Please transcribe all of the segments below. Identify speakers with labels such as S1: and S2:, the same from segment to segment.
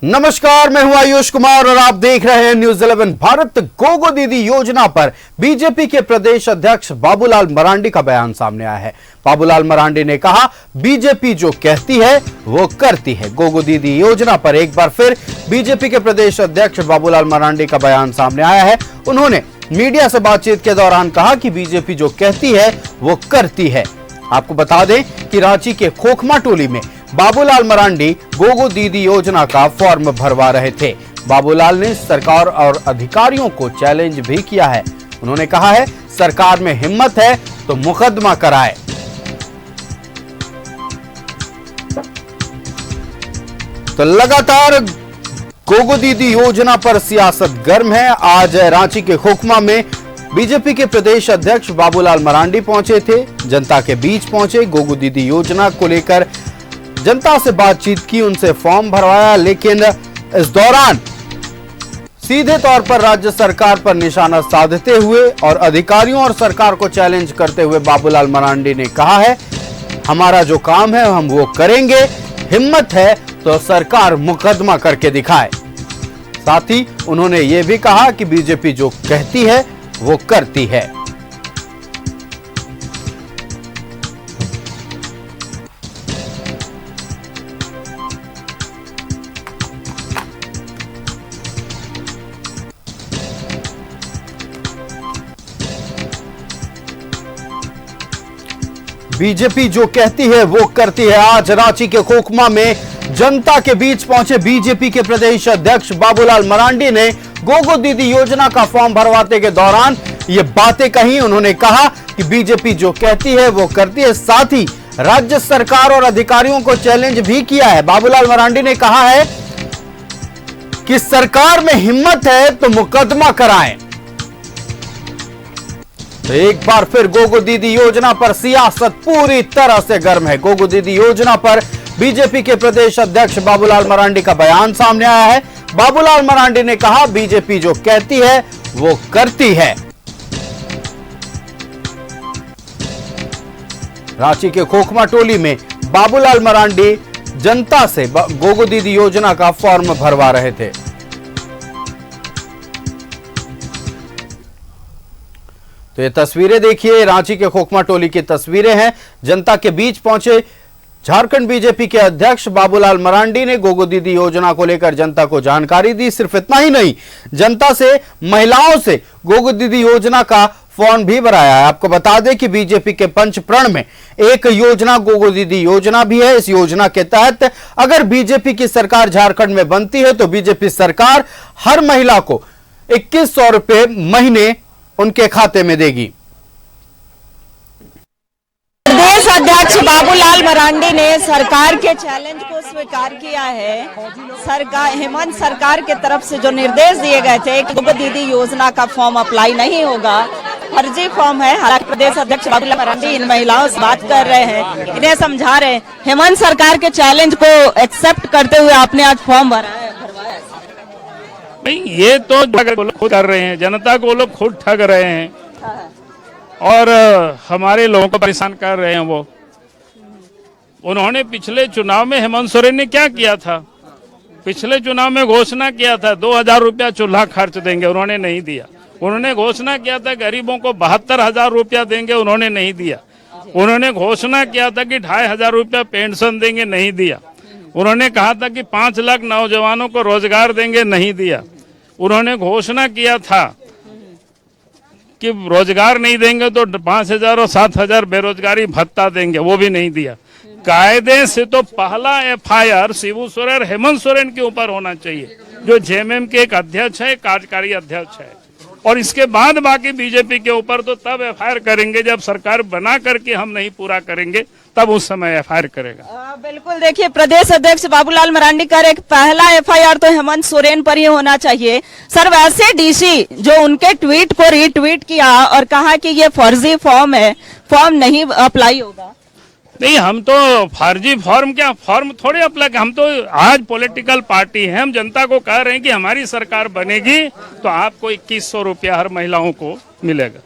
S1: नमस्कार, मैं हूं आयुष कुमार और आप देख रहे हैं न्यूज 11 भारत। गोगो दीदी योजना पर बीजेपी के प्रदेश अध्यक्ष बाबूलाल मरांडी का बयान सामने आया है। बाबूलाल मरांडी ने कहा, बीजेपी जो कहती है वो करती है। गोगो दीदी योजना पर एक बार फिर बीजेपी के प्रदेश अध्यक्ष बाबूलाल मरांडी का बयान सामने आया है। उन्होंने मीडिया से बातचीत के दौरान कहा कि बीजेपी जो कहती है वो करती है। आपको बता दें कि रांची के खोखमा टोली में बाबूलाल मरांडी गोगो दीदी योजना का फॉर्म भरवा रहे थे। बाबूलाल ने सरकार और अधिकारियों को चैलेंज भी किया है। उन्होंने कहा है, सरकार में हिम्मत है तो मुकदमा कराए। तो लगातार गोगो दीदी योजना पर सियासत गर्म है। आज रांची के खोखमा में बीजेपी के प्रदेश अध्यक्ष बाबूलाल मरांडी पहुंचे थे, जनता के बीच पहुंचे, गोगो दीदी योजना को लेकर जनता से बातचीत की, उनसे फॉर्म भरवाया। लेकिन इस दौरान सीधे तौर पर राज्य सरकार पर निशाना साधते हुए और अधिकारियों और सरकार को चैलेंज करते हुए बाबूलाल मरांडी ने कहा है, हमारा जो काम है हम वो करेंगे, हिम्मत है तो सरकार मुकदमा करके दिखाए। साथ ही उन्होंने ये भी कहा कि बीजेपी जो कहती है वो करती है। बीजेपी जो कहती है वो करती है। आज रांची के खोखमा में जनता के बीच पहुंचे बीजेपी के प्रदेश अध्यक्ष बाबूलाल मरांडी ने गोगो दीदी योजना का फॉर्म भरवाते के दौरान ये बातें कही। उन्होंने कहा कि बीजेपी जो कहती है वो करती है। साथ ही राज्य सरकार और अधिकारियों को चैलेंज भी किया है। बाबूलाल मरांडी ने कहा है कि सरकार में हिम्मत है तो मुकदमा कराएं। तो एक बार फिर गोगो दीदी योजना पर सियासत पूरी तरह से गर्म है। गोगो दीदी योजना पर बीजेपी के प्रदेश अध्यक्ष बाबूलाल मरांडी का बयान सामने आया है। बाबूलाल मरांडी ने कहा, बीजेपी जो कहती है वो करती है। रांची के खोखमा टोली में बाबूलाल मरांडी जनता से गोगो दीदी योजना का फॉर्म भरवा रहे थे। तो ये तस्वीरें देखिए, रांची के खोखमा टोली की तस्वीरें हैं। जनता के बीच पहुंचे झारखंड बीजेपी के अध्यक्ष बाबूलाल मरांडी ने गोगो दीदी योजना को लेकर जनता को जानकारी दी। सिर्फ इतना ही नहीं, जनता से, महिलाओं से गोगो दीदी योजना का फॉर्म भी भराया है। आपको बता दें कि बीजेपी के पंच प्रण में एक योजना गोगो दीदी योजना भी है। इस योजना के तहत अगर बीजेपी की सरकार झारखंड में बनती है तो बीजेपी सरकार हर महिला को 2100 रुपए महीने उनके खाते में देगी।
S2: प्रदेश अध्यक्ष बाबूलाल मरांडी ने सरकार के चैलेंज को स्वीकार किया है। हेमंत सरकार के तरफ से जो निर्देश दिए गए थे कि गोगो दीदी योजना का फॉर्म अप्लाई नहीं होगा, फर्जी फॉर्म है। हालांकि प्रदेश अध्यक्ष बाबूलाल मरांडी इन महिलाओं से बात कर रहे हैं, इन्हें समझा रहे हैं। हेमंत सरकार के चैलेंज को एक्सेप्ट करते हुए आपने आज फॉर्म भरवाया।
S3: नहीं, ये तो वो खुद कर रहे हैं, जनता को वो लोग खुद ठग रहे हैं और हमारे लोगों को परेशान कर रहे हैं। वो उन्होंने पिछले चुनाव में हेमंत सोरेन ने क्या किया था, पिछले चुनाव में घोषणा किया था 2000 रुपया चूल्हा खर्च देंगे, उन्होंने नहीं दिया। उन्होंने घोषणा किया था गरीबों को 72,000 रुपया देंगे, उन्होंने नहीं दिया। उन्होंने घोषणा किया था कि 2500 रुपया पेंशन देंगे, नहीं दिया। उन्होंने कहा था कि 5 लाख नौजवानों को रोजगार देंगे, नहीं दिया। उन्होंने घोषणा किया था कि रोजगार नहीं देंगे तो 5000 और 7000 बेरोजगारी भत्ता देंगे, वो भी नहीं दिया। कायदे से तो पहला एफआईआर शिबू सोरेन और हेमंत सोरेन के ऊपर होना चाहिए, जो जेएमएम के एक अध्यक्ष है, कार्यकारी अध्यक्ष है, और इसके बाद बाकी बीजेपी के ऊपर तो तब एफआईआर करेंगे जब सरकार बना करके हम नहीं पूरा करेंगे, तब उस समय एफआईआर करेगा।
S2: बिल्कुल, देखिए प्रदेश अध्यक्ष बाबूलाल मरांडी कर एक पहला एफआईआर तो हेमंत सोरेन पर ही होना चाहिए। सर, वैसे डीसी जो उनके ट्वीट को रीट्वीट किया और कहा कि ये फर्जी फॉर्म है, फॉर्म नहीं अप्लाई होगा।
S3: नहीं, हम तो फर्जी फॉर्म क्या, फॉर्म थोड़े अप्लाई, हम तो आज पॉलिटिकल पार्टी है, हम जनता को कह रहे हैं कि हमारी सरकार बनेगी तो आपको 2100 रुपया हर महिलाओं को मिलेगा।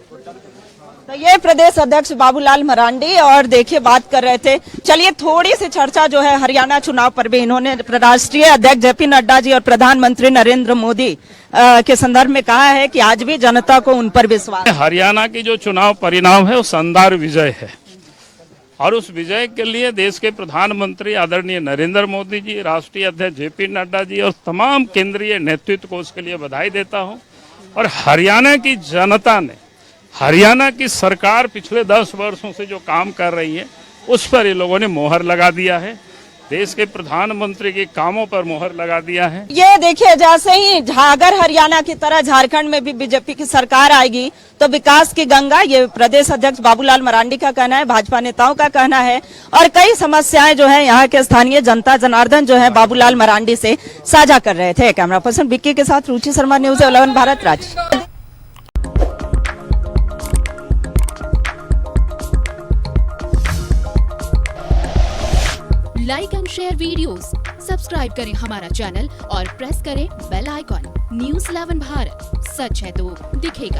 S2: तो ये प्रदेश अध्यक्ष बाबूलाल मरांडी, और देखिए बात कर रहे थे। चलिए थोड़ी सी चर्चा जो है हरियाणा चुनाव पर भी इन्होंने राष्ट्रीय अध्यक्ष जेपी नड्डा जी और प्रधानमंत्री नरेंद्र मोदी के संदर्भ में कहा है कि आज भी जनता को उन पर विश्वास है।
S3: हरियाणा की जो चुनाव परिणाम है वो शानदार विजय है, और उस विजय के लिए देश के प्रधानमंत्री आदरणीय नरेंद्र मोदी जी, राष्ट्रीय अध्यक्ष जेपी नड्डा जी और तमाम केंद्रीय नेतृत्व को उसके लिए बधाई देता हूं। और हरियाणा की जनता ने, हरियाणा की सरकार पिछले 10 वर्षों से जो काम कर रही है उस पर ये लोगों ने मोहर लगा दिया है, देश के प्रधानमंत्री के कामों पर मोहर लगा दिया है।
S2: ये देखिए, जैसे ही अगर हरियाणा की तरह झारखंड में भी बीजेपी की सरकार आएगी तो विकास की गंगा, ये प्रदेश अध्यक्ष बाबूलाल मरांडी का कहना है, भाजपा नेताओं का कहना है, और कई समस्याएं जो है यहाँ के स्थानीय जनता जनार्दन जो है बाबूलाल मरांडी से साझा कर रहे थे। कैमरा पर्सन विक्की के साथ Ruchi Sharma, news 11 Bharat Ranchi.
S4: Like and share videos, subscribe करें हमारा चैनल और प्रेस करें बेल आइकॉन। न्यूज़ 11 भारत, सच है तो दिखेगा।